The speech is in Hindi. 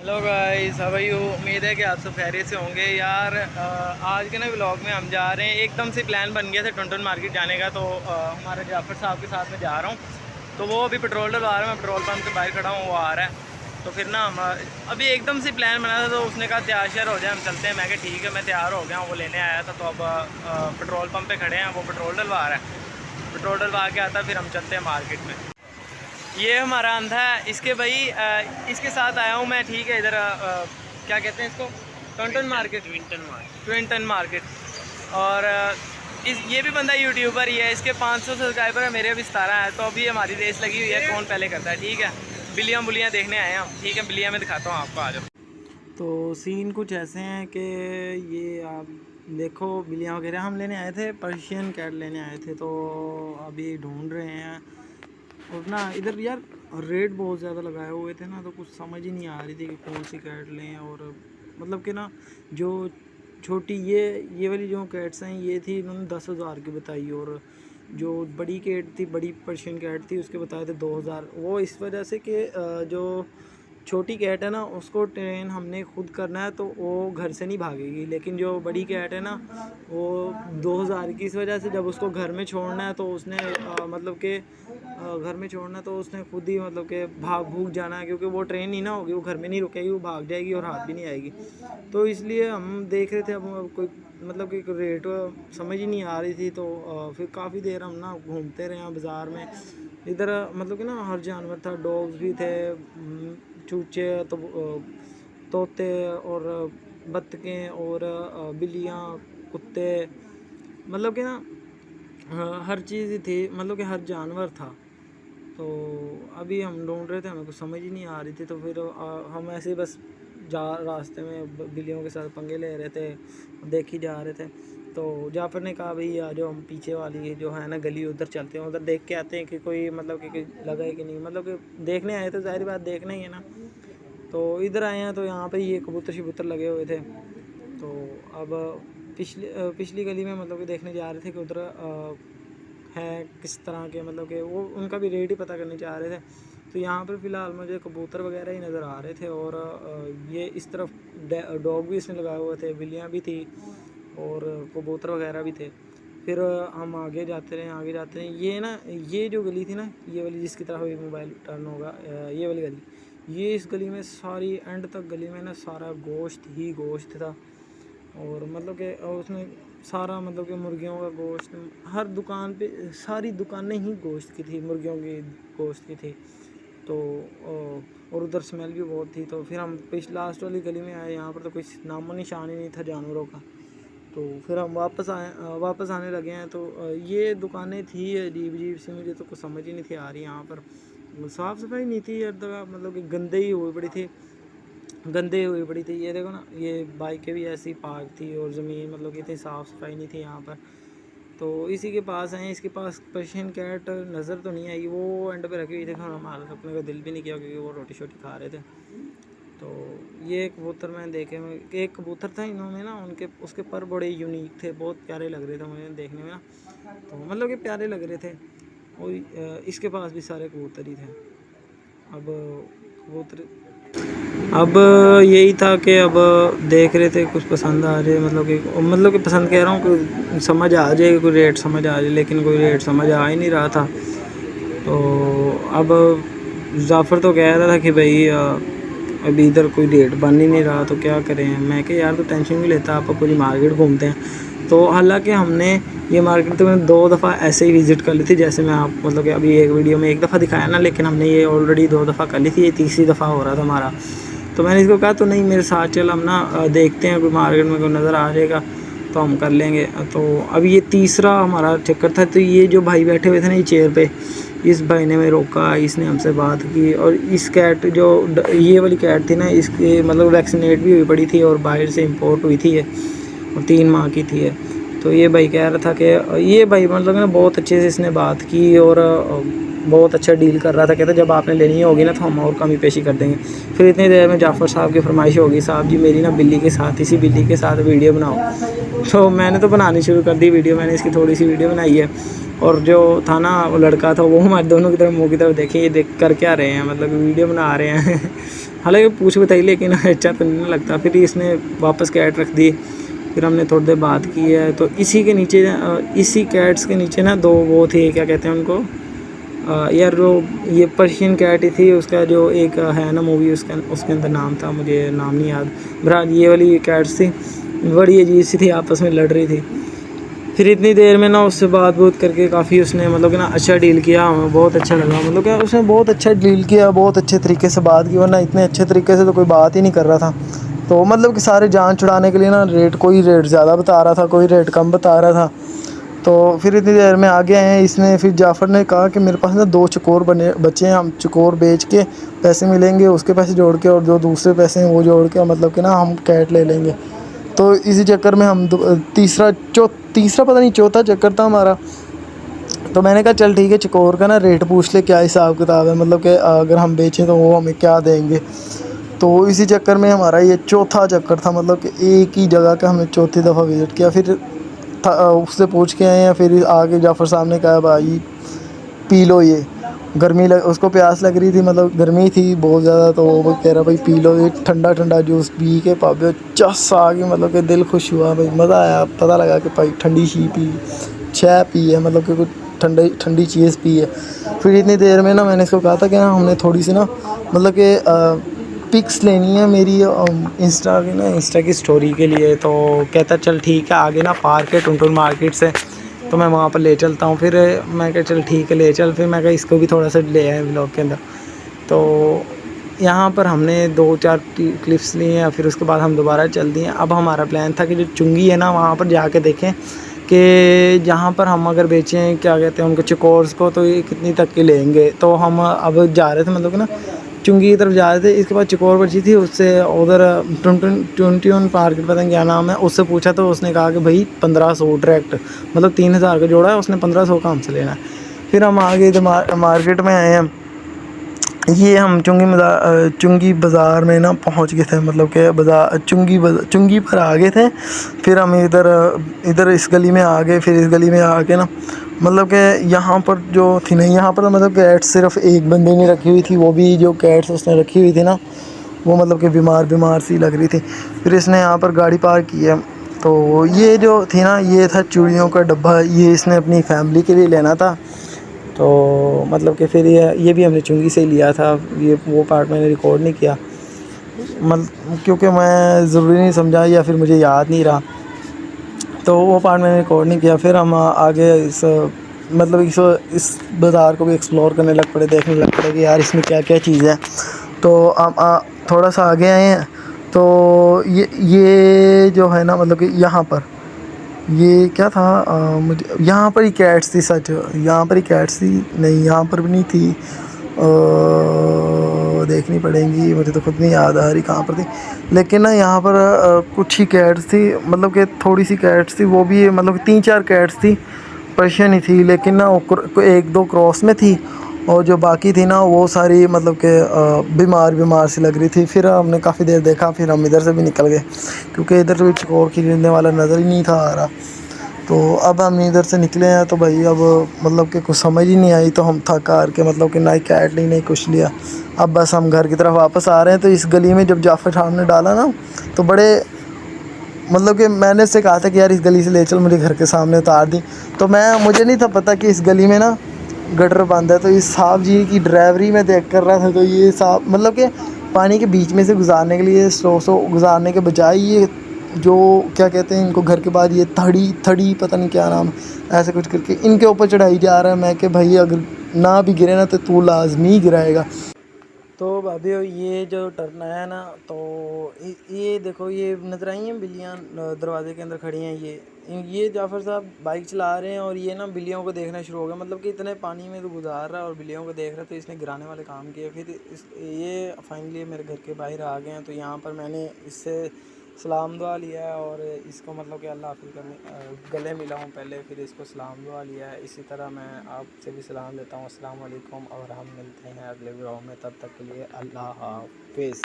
Hello guys, how are you. उम्मीद है कि आप सब खैरियत से होंगे यार। आज के ना व्लॉग में हम जा रहे हैं, एकदम से प्लान बन गया था टुनटुन मार्केट जाने का। तो हमारे जाफ़र साहब के साथ में जा रहा हूँ। तो वो अभी पेट्रोल डलवा रहा है, मैं पेट्रोल पंप के बाहर खड़ा हूँ, वो आ रहा है। तो फिर ना हम अभी एकदम से प्लान बना था, तो उसने कहा तैयार श्यार हो जाए, हम चलते हैं। मैं कहा ठीक है, मैं तैयार हो गया हूँ। वो लेने आया था, तो अब पेट्रोल पंप पर खड़े हैं, वो पेट्रोल डलवा रहा है। पेट्रोल डलवा के आता फिर हम चलते हैं मार्केट में। ये हमारा अंधा है, इसके भाई इसके साथ आया हूँ मैं, ठीक है। इधर क्या कहते हैं इसको, टुनटुन मार्केट, ट्विंटन मार्केट। और ये भी बंदा यूट्यूबर ही है, इसके 500 सब्सक्राइबर है, मेरे भी 17 है। तो अभी हमारी रेस लगी हुई है, कौन पहले करता है, ठीक है। बिल्लियाँ बुलियाँ देखने आए हैं हम, ठीक है। बिल्लियाँ मैं दिखाता हूँ आपको, आ जाओ। तो सीन कुछ ऐसे हैं कि ये आप देखो, बिल्लियाँ वगैरह हम लेने आए थे, पर्शियन कैट लेने आए थे। तो अभी ढूंढ रहे हैं। और ना इधर यार रेट बहुत ज़्यादा लगाए हुए थे ना, तो कुछ समझ ही नहीं आ रही थी कि कौन सी कैट लें। और मतलब कि ना जो छोटी ये वाली जो कैट्स हैं, ये थी इन्होंने 10,000 की बताई। और जो बड़ी कैट थी, बड़ी पर्शियन कैट थी, उसके बताए थे 2,000। वो इस वजह से कि जो छोटी कैट है ना, उसको ट्रेन हमने खुद करना है, तो वो घर से नहीं भागेगी। लेकिन जो बड़ी कैट है ना, वो 2,000 की, इस वजह से जब उसको घर में छोड़ना है, तो उसने मतलब कि घर में छोड़ना, तो उसने खुद ही मतलब कि भाग भूग जाना है। क्योंकि वो ट्रेन ही ना होगी, वो घर में नहीं रुकेगी, वो भाग जाएगी और हाथ भी नहीं आएगी। तो इसलिए हम देख रहे थे, अब कोई मतलब कि रेट समझ ही नहीं आ रही थी। तो फिर काफ़ी देर हम ना घूमते रहे हैं बाज़ार में। इधर मतलब कि ना हर जानवर था, डॉग्स भी थे, चूचे, तो तोते और बत्तखें और बिल्लियाँ, कुत्ते, मतलब कि ना हर चीज़ ही थी, मतलब कि हर जानवर था। तो अभी हम ढूंढ रहे थे, हमें कुछ समझ ही नहीं आ रही थी। तो फिर हम ऐसे ही बस रास्ते में बिल्लियों के साथ पंगे ले रहे थे, देख ही जा रहे थे। तो जाफर ने कहा भाई आ जाओ, हम पीछे वाली जो है ना गली, उधर चलते हैं, उधर देख के आते हैं कि कोई मतलब कि लगा है कि नहीं। मतलब कि देखने आए तो ज़ाहिर बात देखना ही है ना। तो इधर आए हैं, तो यहाँ पे ये कबूतर शबूतर लगे हुए थे। तो अब पिछली गली में मतलब कि देखने जा रहे थे कि उधर है किस तरह के, मतलब कि वो उनका भी रेट ही पता करने जा रहे थे। तो यहाँ पर फ़िलहाल मुझे कबूतर वगैरह ही नज़र आ रहे थे। और ये इस तरफ डॉग भी इसमें लगाए हुए थे, बिल्लियाँ भी थी और कबूतर वगैरह भी थे। फिर हम आगे जाते रहे, आगे जाते रहे। ये ना, ये जो गली थी ना, ये वाली जिसकी तरफ अभी मोबाइल टर्न होगा, ये वाली गली, ये इस गली में सारी एंड तक गली में ना सारा गोश्त ही गोश्त था। और मतलब कि उसमें सारा मतलब कि मुर्गियों का गोश्त, हर दुकान पे सारी दुकानें ही गोश्त की थी, मुर्गियों की गोश्त की थी। तो और उधर स्मेल भी बहुत थी। तो फिर हम लास्ट वाली गली में आए, यहाँ पर तो कोई नामो निशान ही नहीं था जानवरों का। तो फिर हम वापस आने लगे हैं। तो ये दुकानें थी अजीब अजीब सी, मुझे तो कुछ समझ ही नहीं थी आ रही। यहाँ पर साफ़ सफाई नहीं थी हर जगह, मतलब कि गंदे ही हुई पड़ी थी, गंदे हुई पड़ी थी। ये देखो ना, ये बाइकें भी ऐसी पार्क थी, और ज़मीन मतलब कि इतनी साफ़ सफाई नहीं थी यहाँ पर। तो इसी के पास हैं, इसके पास पर्शियन कैट नज़र तो नहीं आई, वो एंड पे रखी हुई थी। हमारा अपने को दिल भी नहीं किया, क्योंकि वो रोटी शोटी खा रहे थे। तो ये कबूतर मैंने देखे, एक कबूतर था इन्होंने ना, उनके उसके पर बड़े यूनिक थे, बहुत प्यारे लग रहे थे मुझे देखने में ना। तो मतलब कि प्यारे लग रहे थे। और इसके पास भी सारे कबूतर ही थे। अब कबूतर, अब यही था कि अब देख रहे थे कुछ पसंद आ जाए, मतलब कि पसंद कह रहा हूँ, कोई समझ आ जाए, कोई रेट समझ आ जाए। लेकिन कोई रेट समझ आ ही नहीं रहा था। तो अब जाफ़र तो कह रहा था कि भाई अभी इधर कोई रेट बन ही नहीं रहा, तो क्या करें। मैं कि यार तो टेंशन नहीं लेता, आप पूरी मार्केट घूमते हैं। तो हालांकि हमने ये मार्केट तो मैंने 2 दफ़ा ऐसे ही विज़िट कर ली थी, जैसे मैं आप मतलब कि अभी एक वीडियो में 1 दफ़ा दिखाया ना। लेकिन हमने ये ऑलरेडी 2 दफ़ा कर ली थी, ये तीसरी दफ़ा हो रहा था हमारा। तो मैंने इसको कहा तो नहीं मेरे साथ चल, हम ना देखते हैं, कोई मार्केट में कोई नज़र आ जाएगा तो हम कर लेंगे। तो अब ये तीसरा हमारा चक्कर था। तो ये जो भाई बैठे हुए थे ना ये चेयर पे, इस भाई ने हमें रोका, इसने हमसे बात की। और इस कैट जो ये वाली कैट थी ना, इसके मतलब वैक्सीनेट भी हुई पड़ी थी, और बाहर से इंपोर्ट हुई थी ये, और 3 माह की थी ये। तो ये भाई कह रहा था कि ये भाई मतलब ना बहुत अच्छे से इसने बात की, और बहुत अच्छा डील कर रहा था। कहता जब आपने लेनी होगी ना, तो हम और कमी पेशी कर देंगे। फिर इतनी देर में जाफ़र साहब की फरमाइश होगी, साहब जी मेरी ना बिल्ली के साथ, इसी बिल्ली के साथ वीडियो बनाओ। तो मैंने तो बनानी शुरू कर दी वीडियो, मैंने इसकी थोड़ी सी वीडियो बनाई है। और जो था ना वो लड़का था, वो हमारे दोनों की तरफ, मुँह की तरफ देखे, ये देख कर क्या रहे हैं, मतलब वीडियो बना रहे हैं। हालांकि पूछ बताई लेकिन अच्छा तो नहीं लगता। फिर इसने वापस कैट रख दी, फिर हमने थोड़ी देर बात की है। तो इसी के नीचे इसी कैट्स के नीचे ना दो वो थे, क्या कहते हैं उनको, यार वो ये पर्शियन कैट ही थी, उसका जो एक है ना मूवी, उसके अंदर नाम था, मुझे नाम नहीं याद। बहरहाल ये वाली कैट्स थी, बड़ी अजीब सी थी, आपस में लड़ रही थी। फिर इतनी देर में ना उससे बात करके काफ़ी उसने मतलब कि ना अच्छा डील किया, हमें बहुत अच्छा लगा। मतलब कि उसने बहुत अच्छा डील किया, बहुत अच्छे तरीके से बात की, वरना इतने अच्छे तरीके से तो कोई बात ही नहीं कर रहा था। तो मतलब कि सारे जान छुड़ाने के लिए ना कोई रेट ज़्यादा बता रहा था, कोई रेट कम बता रहा था। तो फिर इतनी देर में आ गए हैं इसने। फिर जाफ़र ने कहा कि मेरे पास ना 2 चकोर बचे हैं, हम चकोर बेच के पैसे मिलेंगे, उसके पैसे जोड़ के और जो दूसरे पैसे हैं वो जोड़ के मतलब कि ना हम कैट ले लेंगे। तो इसी चक्कर में हम तीसरा पता नहीं चौथा चक्कर था हमारा। तो मैंने कहा चल ठीक है, चकोर का ना रेट पूछ ले, क्या हिसाब किताब है, मतलब कि अगर हम बेचें तो वो हमें क्या देंगे। तो इसी चक्कर में हमारा ये चौथा चक्कर था, मतलब कि एक ही जगह का हमने चौथी दफ़ा विज़िट किया। फिर उससे पूछ के आए हैं, फिर आगे जाफ़र साहब ने कहा भाई पी लो ये, उसको प्यास लग रही थी, मतलब गर्मी थी बहुत ज़्यादा। तो वो कह रहा भाई पी लो ये ठंडा ठंडा जूस, पी के पापे चस आ गई, मतलब कि दिल खुश हुआ भाई, मज़ा आया। पता लगा कि भाई ठंडी चाय पी है, मतलब कि कुछ ठंडी ठंडी चीज़ पी है। फिर इतनी देर में ना मैंने इसको कहा था कि ना हमने थोड़ी सी ना मतलब कि पिक्स लेनी है मेरी इंस्टा की स्टोरी के लिए। तो कहता चल ठीक है, आगे ना पार्क है टुनटुन मार्केट से, तो मैं वहाँ पर ले चलता हूँ। फिर मैं कहा चल ठीक है ले चल। फिर मैं कहा इसको भी थोड़ा सा ले आए व्लॉग के अंदर। तो यहाँ पर हमने 2-4 क्लिप्स लिए हैं, फिर उसके बाद हम दोबारा चल दिए। अब हमारा प्लान था कि जो चुंगी है ना वहाँ पर जाके देखें कि जहाँ पर हम अगर बेचें क्या कहते हैं उनको चकोर्स को, तो ये कितनी तक के लेंगे। तो हम अब जा रहे थे मतलब कि ना चुंगी की तरफ जा रहे थे। इसके बाद चकोर बची थी, उससे उधर टुनटुन पार्केट पता नहीं क्या नाम है, उससे पूछा तो उसने कहा कि भाई 1500 डायरेक्ट, मतलब 3000 का जोड़ा है, उसने 1500 का हमसे लेना है। फिर हम आगे इधर मार्केट में आए हैं। ये हम चुंगी बाज़ार में ना पहुंच गए थे, मतलब कि चुंगी पर आ गए थे। फिर हम इधर इस गली में आ गए। फिर इस गली में आके ना मतलब कि यहाँ पर जो थी ना, यहाँ पर मतलब कैट्स सिर्फ एक बंदे ने रखी हुई थी, वो भी जो कैट्स उसने रखी हुई थी ना वो मतलब कि बीमार सी लग रही थी। फिर इसने यहाँ पर गाड़ी पार्क की है। तो ये जो थी ना, ये था चूड़ियों का डब्बा, ये इसने अपनी फैमिली के लिए लेना था। तो मतलब कि फिर ये भी हमने चुंगी से ही लिया था। ये वो पार्ट मैंने रिकॉर्ड नहीं किया, मतलब क्योंकि मैं ज़रूरी नहीं समझा या फिर मुझे याद नहीं रहा, तो वो पार्ट मैंने रिकॉर्ड नहीं किया। फिर हम आगे मतलब इस बाज़ार को भी एक्सप्लोर करने लग पड़े, देखने लग पड़े कि यार इसमें क्या क्या चीज़ है। तो हम थोड़ा सा आगे आए हैं। तो ये जो है ना मतलब कि यहाँ पर ये क्या था, मुझे यहाँ पर ही कैट्स थी, सच यहाँ पर ही कैट्स थी, नहीं यहाँ पर भी नहीं थी, देखनी पड़ेंगी, मुझे तो खुद नहीं याद आ रही कहाँ पर थी। लेकिन ना यहाँ पर कुछ ही कैट्स थी, मतलब कि थोड़ी सी कैट्स थी, वो भी मतलब 3-4 कैट्स थी, पर्शियन ही थी, लेकिन ना वो 1-2 क्रॉस में थी। और जो बाकी थी ना वो सारी मतलब कि बीमार सी लग रही थी। फिर हमने काफ़ी देर देखा, फिर हम इधर से भी निकल गए, क्योंकि इधर से भी चकोर खरीदने वाला नज़र ही नहीं था आ रहा। तो अब हम इधर से निकले हैं, तो भाई अब मतलब कि कुछ समझ ही नहीं आई, तो हम थक हार के मतलब कि ना ही कैट ली नहीं कुछ लिया। अब बस हम घर की तरफ वापस आ रहे हैं। तो इस गली में जब जाफ़र साहब ने डाला ना, तो बड़े मतलब कि मैंने उससे कहा था कि यार इस गली से ले चल, मुझे घर के सामने उतार दी। तो मुझे नहीं था पता कि इस गली में ना गटर बंद है। तो इस साहब जी की ड्राइवरी में देख कर रहा था, तो ये साहब मतलब कि पानी के बीच में से गुजारने के लिए स्लो गुजारने के बजाय ये जो क्या कहते हैं इनको घर के बाद ये थड़ी पता नहीं क्या नाम, ऐसे कुछ करके इनके ऊपर चढ़ाई जा रहा है। मैं कि भाई अगर ना भी गिरे ना तो तू लाजमी गिराएगा। तो भाभी ये जो टर्न है ना, तो ये देखो ये नज़र आई हैं बिल्लियाँ दरवाजे के अंदर खड़ी हैं। ये जाफ़र साहब बाइक चला रहे हैं और ये ना बिल्लियों को देखना शुरू हो गया, मतलब कि इतने पानी में तो गुजार रहा है और बिल्लियों को देख रहा है, तो इसने गिराने वाले काम किए। फिर ये फाइनली मेरे घर के बाहर आ गए हैं। तो यहाँ पर मैंने इससे सलाम दुआ लिया है और इसको मतलब कि अल्लाह हाफ़िज़ करने गले मिला हूँ पहले, फिर इसको सलाम दुआ लिया है। इसी तरह मैं आपसे भी सलाम देता हूँ, अस्सलाम वालेकुम, और हम मिलते हैं अगले व्लॉग में। तब तक के लिए अल्लाह हाफ़िज़।